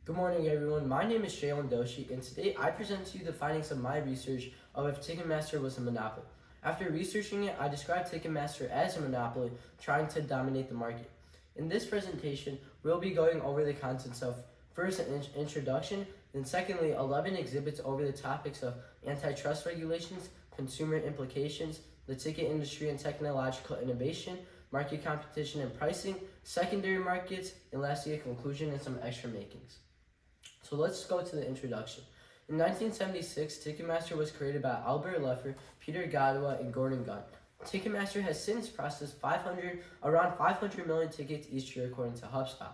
Good morning, everyone. My name is Jaylen Doshi, and today I present to you the findings of my research of if Ticketmaster was a monopoly. After researching it, I described Ticketmaster as a monopoly trying to dominate the market. In this presentation, we'll be going over the contents of first an introduction, then secondly 11 exhibits over the topics of antitrust regulations, consumer implications, the ticket industry and technological innovation, market competition and pricing, secondary markets, and lastly a conclusion and some extra makings. So let's go to the introduction. In 1976, Ticketmaster was created by Albert Leffer, Peter Godwin, and Gordon Gunn. Ticketmaster has since processed around 500 million tickets each year according to HubSpot.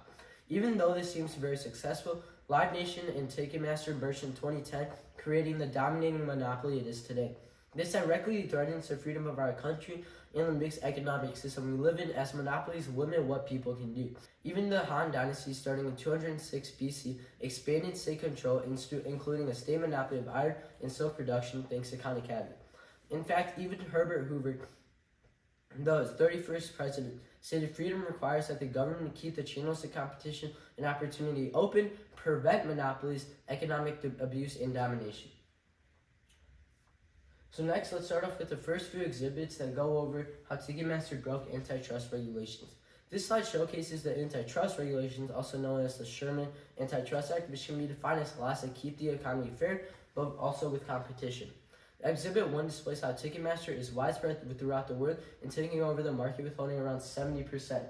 Even though this seems very successful, Live Nation and Ticketmaster merged in 2010, creating the dominating monopoly it is today. This directly threatens the freedom of our country and the mixed economic system we live in, as monopolies limit what people can do. Even the Han Dynasty, starting in 206 BC, expanded state control, including a state monopoly of iron and silk production thanks to Khan Academy. In fact, even Herbert Hoover, the 31st president, stated freedom requires that the government keep the channels of competition and opportunity open, prevent monopolies, economic abuse, and domination. So next, let's start off with the first few exhibits that go over how Ticketmaster broke antitrust regulations. This slide showcases the antitrust regulations, also known as the Sherman Antitrust Act, which can be defined as laws that keep the economy fair, but also with competition. Exhibit 1 displays how Ticketmaster is widespread throughout the world and taking over the market with holding around 70%.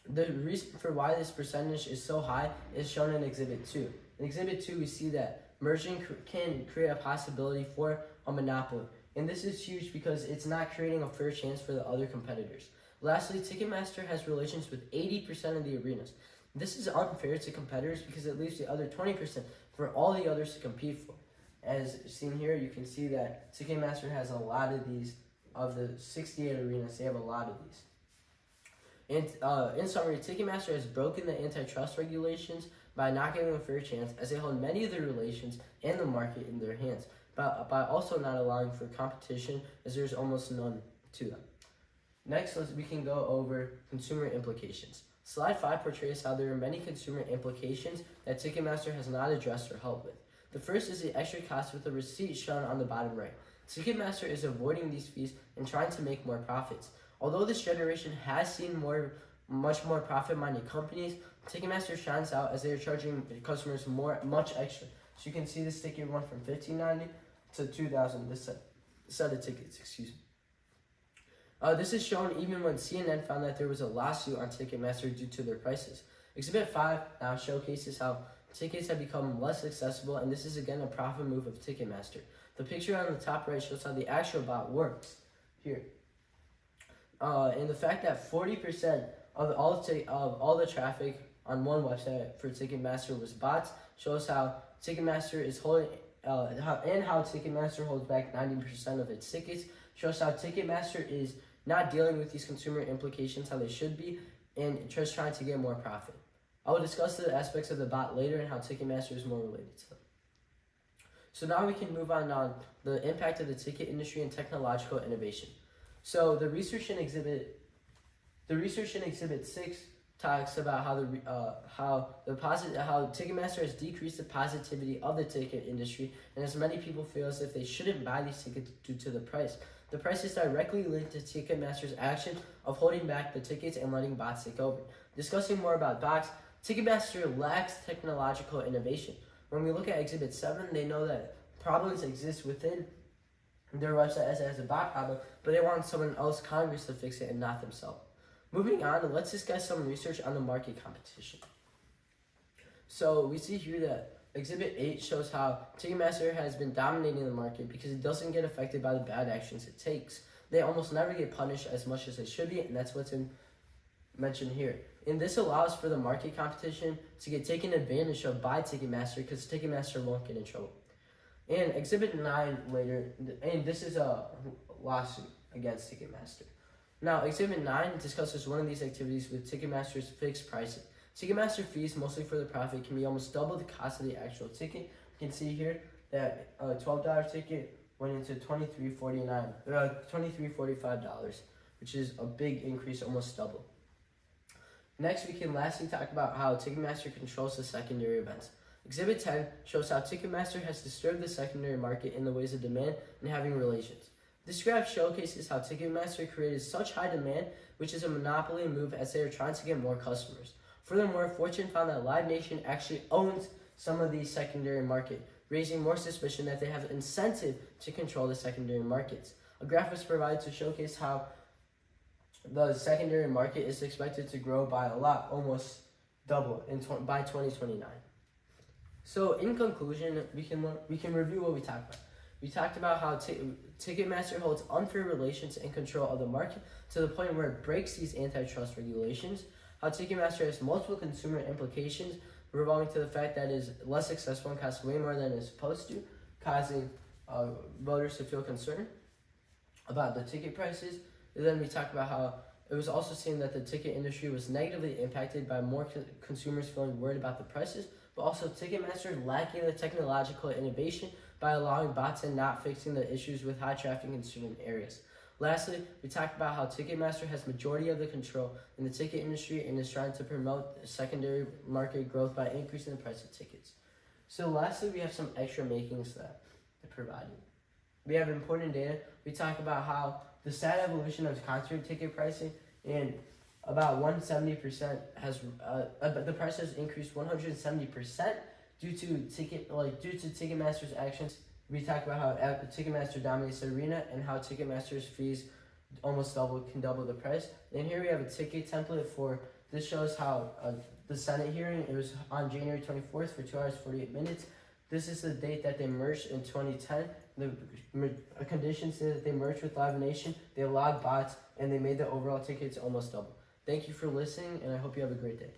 The reason for why this percentage is so high is shown in Exhibit 2. In Exhibit 2, we see that merging can create a possibility for a monopoly, and this is huge because it's not creating a fair chance for the other competitors. Lastly, Ticketmaster has relations with 80% of the arenas. This is unfair to competitors because it leaves the other 20% for all the others to compete for. As seen here, you can see that Ticketmaster has a lot of these. Of the 68 arenas, they have a lot of these. And in summary, Ticketmaster has broken the antitrust regulations by not giving a fair chance, as they hold many of the relations and the market in their hands, but by also not allowing for competition, as there's almost none to them. Next, we can go over consumer implications. Slide 5 portrays how there are many consumer implications that Ticketmaster has not addressed or helped with. The first is the extra cost with the receipt shown on the bottom right. Ticketmaster is avoiding these fees and trying to make more profits. Although this generation has seen much more profit-minded companies, Ticketmaster shines out as they are charging customers much extra. So you can see this ticket went from $15.90 to $2,000. This set of tickets, excuse me. This is shown even when CNN found that there was a lawsuit on Ticketmaster due to their prices. Exhibit 5 now showcases how tickets have become less accessible, and this is again a profit move of Ticketmaster. The picture on the top right shows how the actual bot works here. And the fact that 40% of all the traffic on one website for Ticketmaster was bots shows how Ticketmaster is holding how Ticketmaster holds back 90% of its tickets, shows how Ticketmaster is not dealing with these consumer implications how they should be, and just trying to get more profit. I will discuss the aspects of the bot later and how Ticketmaster is more related to them. So now we can move on the impact of the ticket industry and technological innovation. So the research in Exhibit 6 talks about how Ticketmaster has decreased the positivity of the ticket industry, and as many people feel as if they shouldn't buy these tickets due to the price. The price is directly linked to Ticketmaster's action of holding back the tickets and letting bots take over. Discussing more about bots, Ticketmaster lacks technological innovation. When we look at Exhibit 7, they know that problems exist within their website as a bot problem, but they want someone else, Congress, to fix it and not themselves. Moving on, let's discuss some research on the market competition. So we see here that Exhibit 8 shows how Ticketmaster has been dominating the market because it doesn't get affected by the bad actions it takes. They almost never get punished as much as they should be, and that's what's mentioned here. And this allows for the market competition to get taken advantage of by Ticketmaster because Ticketmaster won't get in trouble. And Exhibit 9 later, and this is a lawsuit against Ticketmaster. Now, Exhibit 9 discusses one of these activities with Ticketmaster's fixed pricing. Ticketmaster fees, mostly for the profit, can be almost double the cost of the actual ticket. You can see here that a $12 ticket went into $23.45, which is a big increase, almost double. Next, we can lastly talk about how Ticketmaster controls the secondary events. Exhibit 10 shows how Ticketmaster has disturbed the secondary market in the ways of demand and having relations. This graph showcases how Ticketmaster created such high demand, which is a monopoly move as they are trying to get more customers. Furthermore, Fortune found that Live Nation actually owns some of the secondary market, raising more suspicion that they have incentive to control the secondary markets. A graph was provided to showcase how the secondary market is expected to grow by a lot, almost double by 2029. So in conclusion, we can review what we talked about. We talked about how Ticketmaster holds unfair relations and control of the market to the point where it breaks these antitrust regulations. How Ticketmaster has multiple consumer implications revolving to the fact that it is less successful and costs way more than it's supposed to, causing voters to feel concerned about the ticket prices. And then we talked about how it was also seen that the ticket industry was negatively impacted by more consumers feeling worried about the prices, but also Ticketmaster lacking the technological innovation by allowing bots and not fixing the issues with high traffic in certain areas. Lastly, we talked about how Ticketmaster has majority of the control in the ticket industry and is trying to promote secondary market growth by increasing the price of tickets. So lastly, we have some extra makings that they provided. We have important data. We talk about how the sad evolution of concert ticket pricing, and about 170% has the price has increased 170% due to Ticketmaster's actions. We talk about how Ticketmaster dominates the arena and how Ticketmaster's fees almost can double the price. And here we have a ticket template for this. Shows how the Senate hearing, it was on January 24th for 2 hours 48 minutes. This is the date that they merged in 2010. The conditions say that they merged with Live Nation, they allowed bots, and they made the overall tickets almost double. Thank you for listening, and I hope you have a great day.